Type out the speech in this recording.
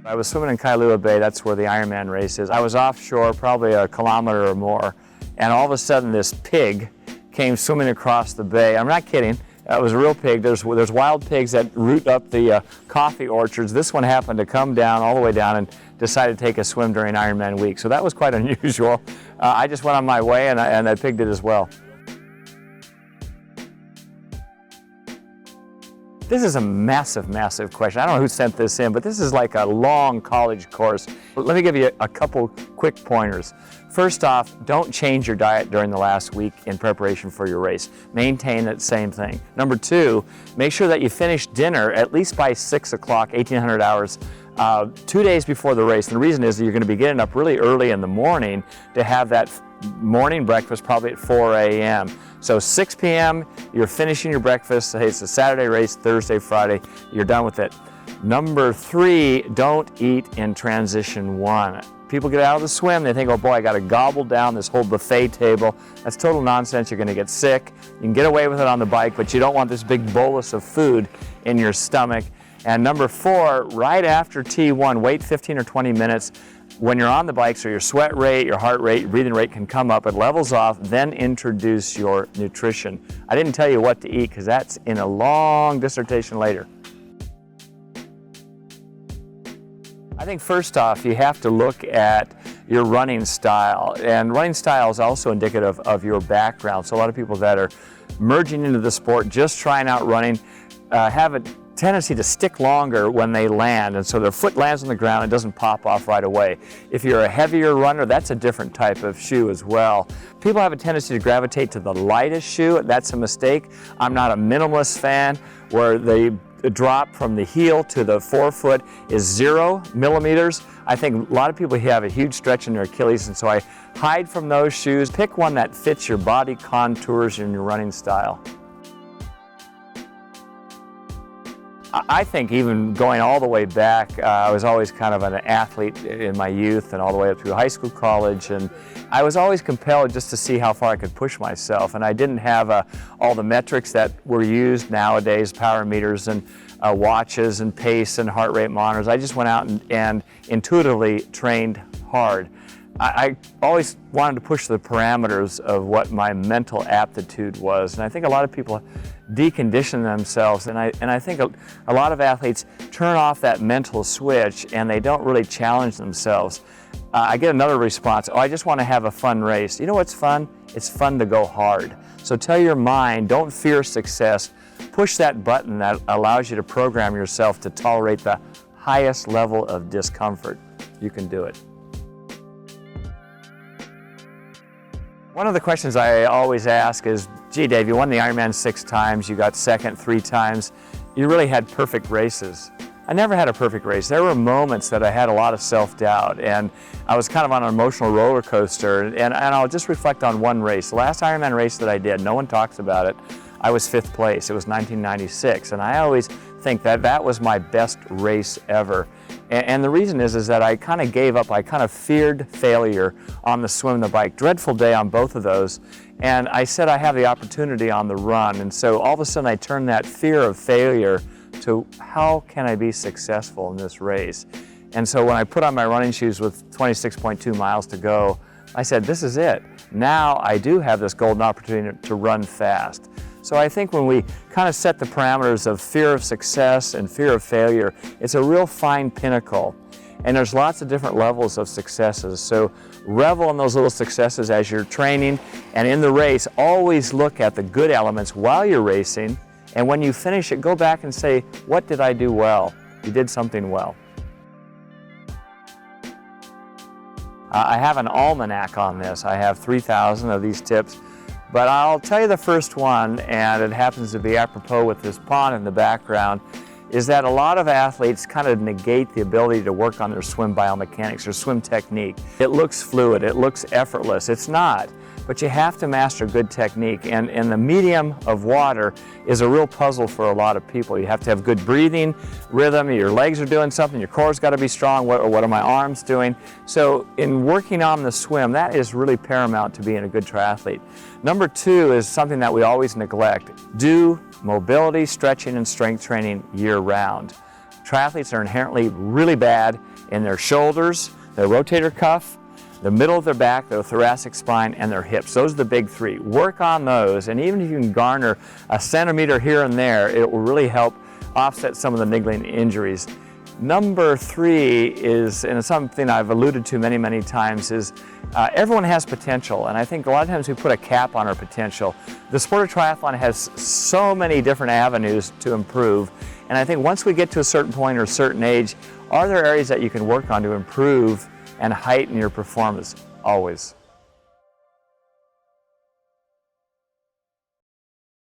I was swimming in Kailua Bay, that's where the Ironman race is. I was offshore, probably a kilometer or more, and all of a sudden this pig came swimming across the bay. I'm not kidding, it was a real pig. There's wild pigs that root up the coffee orchards. This one happened to come down, all the way down, and decided to take a swim during Ironman week. So that was quite unusual. I just went on my way, and that pig did as well. This is a massive, massive question. I don't know who sent this in, but this is like a long college course. Let me give you a couple quick pointers. First off, don't change your diet during the last week in preparation for your race. Maintain that same thing. Number two, make sure that you finish dinner at least by 6 o'clock, 1800 hours, 2 days before the race. And the reason is that you're going to be getting up really early in the morning to have that morning breakfast, probably at 4 a.m. So 6 p.m., you're finishing your breakfast. Hey, it's a Saturday race, Thursday, Friday, you're done with it. Number three, don't eat in transition one. People get out of the swim, they think, oh boy, I got to gobble down this whole buffet table. That's total nonsense. You're going to get sick. You can get away with it on the bike, but you don't want this big bolus of food in your stomach. And number four, right after T1, wait 15 or 20 minutes. When you're on the bike, so your sweat rate, your heart rate, your breathing rate can come up, it levels off, then introduce your nutrition. I didn't tell you what to eat because that's in a long dissertation later. I think first off, you have to look at your running style, and running style is also indicative of your background. So a lot of people that are merging into the sport, just trying out running, have a tendency to stick longer when they land, and so their foot lands on the ground and doesn't pop off right away. If you're a heavier runner, that's a different type of shoe as well. People have a tendency to gravitate to the lightest shoe. That's a mistake. I'm not a minimalist fan where the drop from the heel to the forefoot is 0 millimeters. I think a lot of people have a huge stretch in their Achilles, and so I hide from those shoes. Pick one that fits your body contours and your running style. I think even going all the way back, I was always kind of an athlete in my youth and all the way up through high school, college, and I was always compelled just to see how far I could push myself. And I didn't have all the metrics that were used nowadays, power meters and watches and pace and heart rate monitors. I just went out and intuitively trained hard. I always wanted to push the parameters of what my mental aptitude was, and I think a lot of people decondition themselves, and I think a lot of athletes turn off that mental switch and they don't really challenge themselves. I get another response, oh, I just want to have a fun race. You know what's fun? It's fun to go hard. So tell your mind, don't fear success. Push that button that allows you to program yourself to tolerate the highest level of discomfort. You can do it. One of the questions I always ask is, gee Dave, you won the Ironman 6 times, you got second 3 times, you really had perfect races. I never had a perfect race. There were moments that I had a lot of self-doubt, and I was kind of on an emotional roller coaster, and I'll just reflect on one race. The last Ironman race that I did, no one talks about it, I was 5th place. It was 1996, and I always think that that was my best race ever. And the reason is that I kind of gave up. I kind of feared failure on the swim and the bike. Dreadful day on both of those. And I said I have the opportunity on the run. And so all of a sudden I turned that fear of failure to how can I be successful in this race? And so when I put on my running shoes with 26.2 miles to go, I said, this is it. Now I do have this golden opportunity to run fast. So I think when we kind of set the parameters of fear of success and fear of failure, it's a real fine pinnacle. And there's lots of different levels of successes. So revel in those little successes as you're training, and in the race, always look at the good elements while you're racing. And when you finish it, go back and say, what did I do well? You did something well. I have an almanac on this. I have 3,000 of these tips. But I'll tell you the first one, and it happens to be apropos with this pond in the background, is that a lot of athletes kind of negate the ability to work on their swim biomechanics or swim technique. It looks fluid, it looks effortless. It's not, but you have to master good technique, and the medium of water is a real puzzle for a lot of people. You have to have good breathing, rhythm, your legs are doing something, your core's got to be strong, what are my arms doing? So in working on the swim, that is really paramount to being a good triathlete. Number 2 is something that we always neglect. Do mobility, stretching, and strength training year-round. Triathletes are inherently really bad in their shoulders, their rotator cuff, the middle of their back, their thoracic spine, and their hips. Those are the big three. Work on those, and even if you can garner a centimeter here and there, it will really help offset some of the niggling injuries. Number three is, and it's something I've alluded to many, many times, is everyone has potential, and I think a lot of times we put a cap on our potential. The sport of triathlon has so many different avenues to improve, and I think once we get to a certain point or a certain age, are there areas that you can work on to improve and heighten your performance? Always.